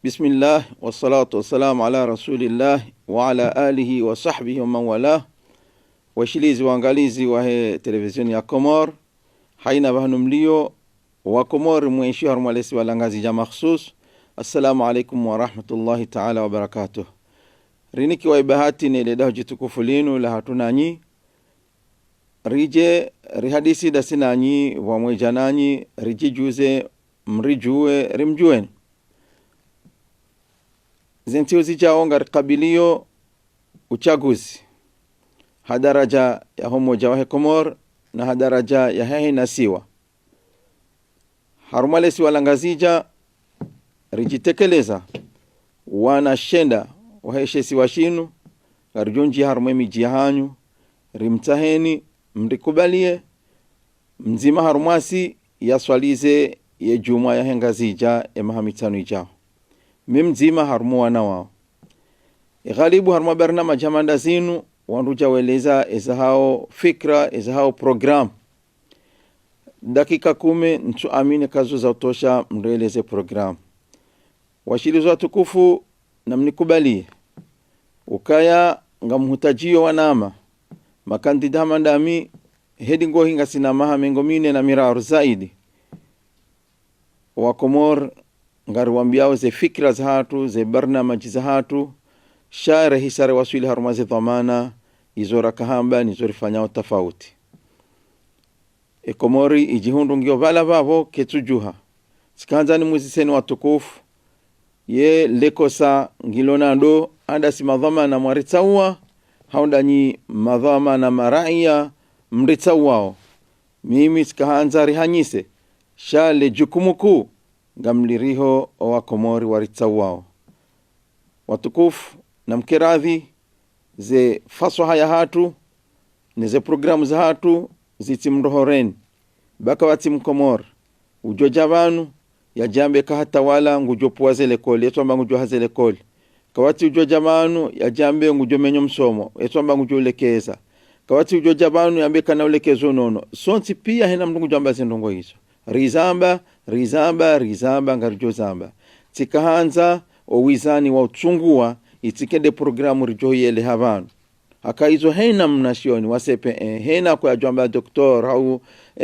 Bismillah wassalatu wassalamu ala rasulillah wa ala alihi wa sahbihi wa man wala. Washilizi waangalizi wa televisioni ya Komor, haina bahanu mlio wa Komor mwenshi harmalesi walangazi ja makhsus. Assalamu alaikum wa rahmatullahi ta'ala wa barakatuh. Riniki wa ibahati ni ledaho jitukufu linu la hatunanyi. Rije rihadisi dasinanyi wa mwejananyi rijijuze mrijue rimjueni. Zentio zijaonga rikabilio uchaguzi. Hadaraja ya homoja wa Komor na hadaraja ya hehe nasiwa. Harumalesi walangazija rijitekeleza wana shenda waheshesi washinu garjonji harumemi jihanyu rimtaheni mrikubalie mzima harumasi yaswalize ye juma ya hengazija emahamitanu ijao mimzima harumu wana wao ghalibu haruma barnama jamanda zinu wanruja weleza ezahao fikra ezahao program dakika 10 ntu amine kazo za utosha mreleze program washilizo watukufu na mnikubalie ukaya ngamhutajio wanama makandida mandami hedi ngo hinga sinamaha mengomine na miraru zaidi wa Komor ngaruambiao ze fikra za hatu ze barnamaji za hatu share hisare waswili harumaze dhamana izora kahamba nizori fanyao tafauti Komori ijihundu ngio vala vavo ketujuha sikanza ni muziseni watukufu ye lekosa ngilonando anda si madhamana mwaritsawa haunda nyi madhamana maraia mritsawao mimi sikahanza rihanyise shale jukumuku ngamliriho wa Komori waritsawao watukufu na mkeradhi ze faswa haya hatu neze programu za hatu ziti mrohoren baka wati mkomor ujoja vanu ya jambe kahatawala ngujopuwa zele koli etuamba ngujo hazele koli kawati ujoja vanu ya jambe ngujo menyo msomo etuamba ngujo ulekeza kawati ujoja vanu ya mbeka na ulekezo nono sonti pia hena mdungu jamba zindongo hizo rizamba ngarijo zamba tikahanza owizani wa utungua itikende programu rijoyele havanu haka hizo hena mnasioni wasepe hena kwa jamba doktor au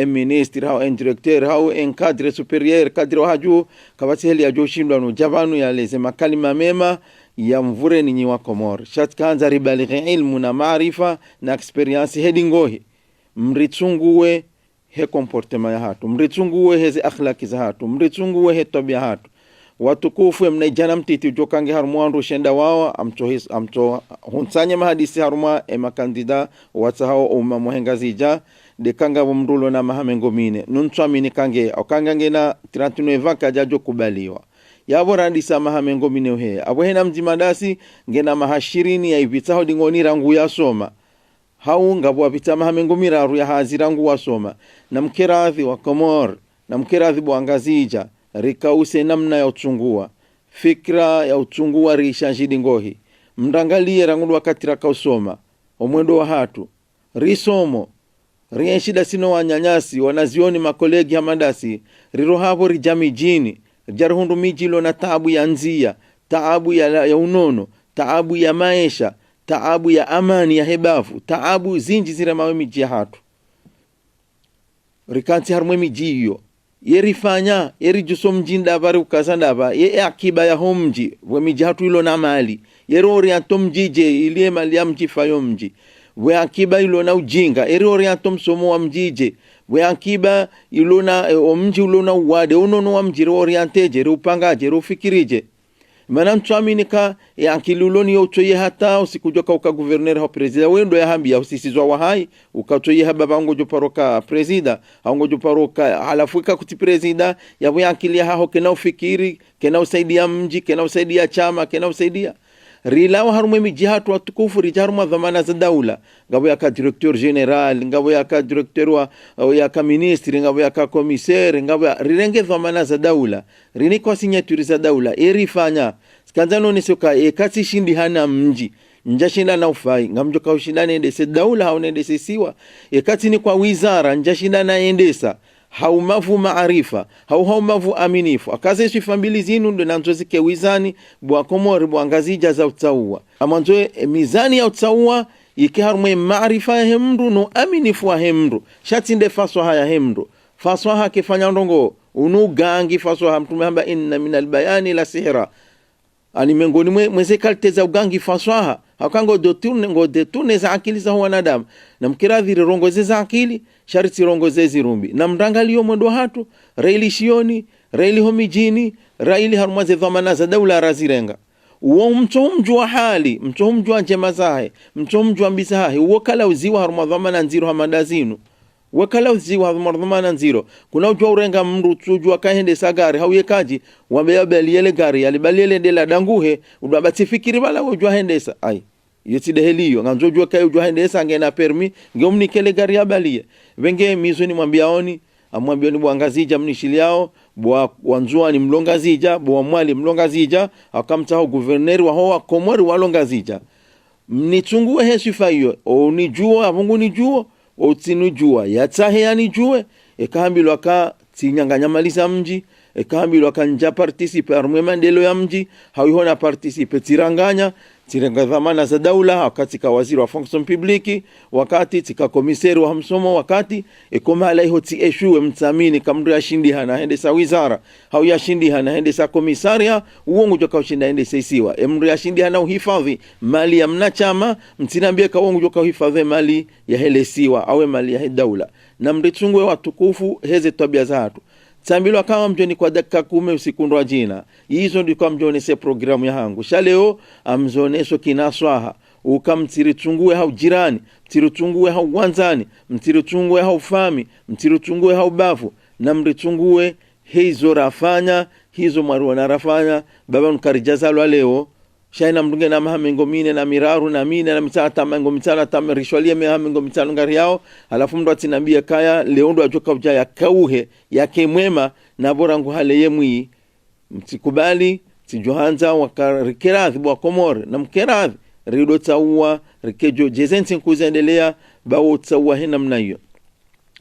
ministre au directeur au cadre supérieur cadre haju kabati heli ya joshindwa no javanu ya leze makalima mema ya mvure ninyi wa Komor shatkanza ribalighi ilmu na maarifa na experience hedi ngohi mritsunguwe he comportement ya hatu mritsunguwe heze akhlaki za hatu mritsunguwe he tabia hatu watukufu mnaijana mtiti ujokange harumwandu shenda wao amto hunsanya mahadisi haruma emakandida watahao umma muhengazija dekanga mrulo na mahamengomine nuntswamini kange okangange na 39 kajajo kubaliwa yabo randisa mahamengomine he abo hena mjimadasi ngena mahashirini ya ibitaho dingoni rangu ya soma haunga bwa bita mahamengomira ru ya hazirangu wa soma na mkeradhi wa Komor na mkeradhi bwangazija rikause namna ya uchungua fikra ya uchungua rishanjidi ngohi mrangalie rangu wakati rakausoma omwendo wa hatu risomo rienshida sino wanyanyasi wanazioni makolegi hamadasi rirohavo rijami jini jarhundu mijilo na taabu ya nzia taabu ya unono taabu ya maisha taabu ya amani ya hebafu taabu zinji zira mawe miji ya hatu rikanti harumwe miji hiyo yerifanya yerijuso mjinda bari ukazandaba ye akiba ya homji we miji hatu ilo na mali yerori atomjije ilie mali ya mji fayo mji we akiba ilo na ujinga yerori atomsomo wa mjije we akiba ilo na omji ilo na uwade unono wa mji orienteje upangaje ufikirije mana mtuaminika ya akiluloni yotoye hata usikujoka uka guverner ha presida wendo ya hambia usisizwa wahai ukatoye haba bango jo paroka presida hango jo paroka halafuika kuti presida ya bwa akilia ha hokena ufikiri kena usaidia mji kena usaidia chama kena usaidia rilawa harume miji hatu watukufu rijaruma dhamana za daula ngabo ya ka directeur general ngabo ya ka directeur wa ya ka ministre ngabo ya ka commissaire ngabo ya rirenge dhamana za daula riniko signature za daula erifanya skanzano nisoka ekati shindi hana mji njashinda na ufai ngamjoka ushindane endese daula haonendese siwa ekati ni kwa wizara njashinda na endesa haumavu maarifa haumavu aminifu akaze shifambili zinu ndo nanzo zike wizani bwa Komori bwa ngazija za utaua amanzo mizani ya utaua ikiharumwe maarifa ya hemru no aminifu wa hemru shatinde faswaha ya hemru faswaha kifanya ndongo unugangi faswaha mtume hamba inna minal bayani la sihra ani mengoni mweze kalte za ugangi faswaha hakango detune za akili za wanadamu na mkiradhiri rongoze za akili sharti rongoze zirumbi na mrangalio mwendo hatu raili shioni raili homijini raili harumaze dhamana za daula razirenga uo mchomjua hali mchomjua njema zahe mchomjua mbisahe uo kala uziwa haruma dhamana nziro hamadazinu wakala uziwa haruma dhamana nziro kuna ujua urenga mru tujua kahende sagari hauyekaji wabeyabaliele gari yalibaliele dela danguhe udabatifikiri bala ujua hendesa ai yeti deheliyo nganzo ujua kai ujua hendesa ngena permi ngeomnikele gari yabalie wenge mizoni mwambiaoni amwambioni bwangazija mnishiliao bwa wanzua ni mlongazija bwa mwali mlongazija akamtaho guverneri wa hoa Komori walongazija mnichungue hesifa hiyo onijua abungu nijua otinujua yatahe yanijue ekahambilwa ka tinyanganyamaliza mji ekahambilwa ka nja participe arumwe mandelo ya mji hawihona participe tiranganya tirenga dhamana za daula wakati ka waziri wa fonction publique wakati tika komiseri wa msomo wakati ekoma alaiho ti eshuwe mtamini kamri ashindi hana hende sa wizara hau yashindi hana hende sa komisaria uongo joka ushinda hende seisiwa emri ashindi hana uhifadhi mali ya mnachama mtinambia ka uongo joka uhifadhi mali ya helesiwa awe mali ya daula na mrichungwe watukufu heze tabia za hatu Tambilo kama mjoni kwa dakika 10 usikundu wa jina. Hizo ndiko mjoni se programu ya hangu. Shaleo amzonesho kinaswaha. Ukamtiritungue hau jirani. Mtiritungue hau wanzani. Mtiritungue hau fami. Mtiritungue hau bafu. Na mritungue hizo rafanya. Hizo maruwa rafanya. Baba mkarijazalwa leo. Shaina mdunge na mahamengo mine na miraru na mine na mitata mengo mitana tame rishwalia mahamengo mitano ngari yao alafu mdu atinambia kaya leondo ajoka ujaya kauhe yake mwema na bora ngu hale yemwi mtikubali tijuhanza wakarikeradhi bwa Komori na mkeradhi rido taua rikejo jezensi nkuzendelea bawo taua hena mnayo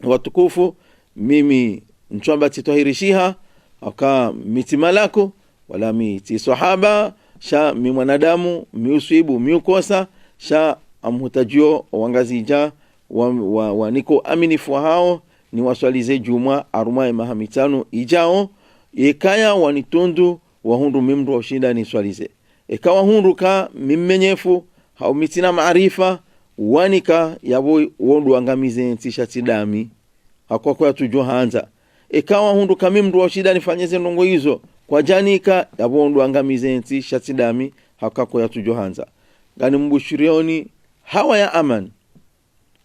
watukufu mimi nchwamba titohirishiha waka mitimalako wala miti sahaba sha mi mwanadamu miusibu miukosa sha amhutajio wangazija niko aminifu hao ni waswalize juma arumae mahamitano ijao ekaya wanitundu wahundu mimru washinda ni swalize ekawa hundu ka mimmenyefu hau mitina maarifa wanika yabo wondu angamize ntisha tidami hakwa kwa tujohanza ekawa hundu ka mimru washinda nifanyeze ndongo hizo kwa janika yabondu angamize nti shatidami hakako ya tujohanza gani mbushirioni hawa ya aman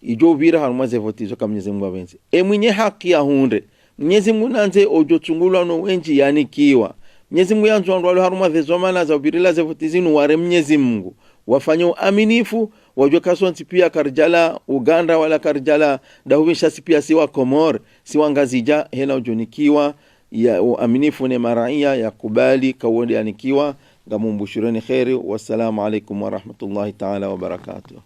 ijo vira harumaze votizo kama Mwenyezi Mungu abenzi mwenye haki ya hunde Mwenyezi Mungu nanze ojo tungulwa no wenji yanikiwa Mwenyezi Mungu yanzo ndo harumaze zomana za virila ze votizinu ware Mwenyezi Mungu wafanyo aminifu wajua kasonti pia karjala Uganda wala karjala dahuwisha pia siwa Komori siwa ngazija hena ujonikiwa ya uaminifu ne maraia ya kubali kawonde anikiwa ngamumbushureni khairi wassalamu alaikum wa rahmatullahi ta'ala wa barakatuh.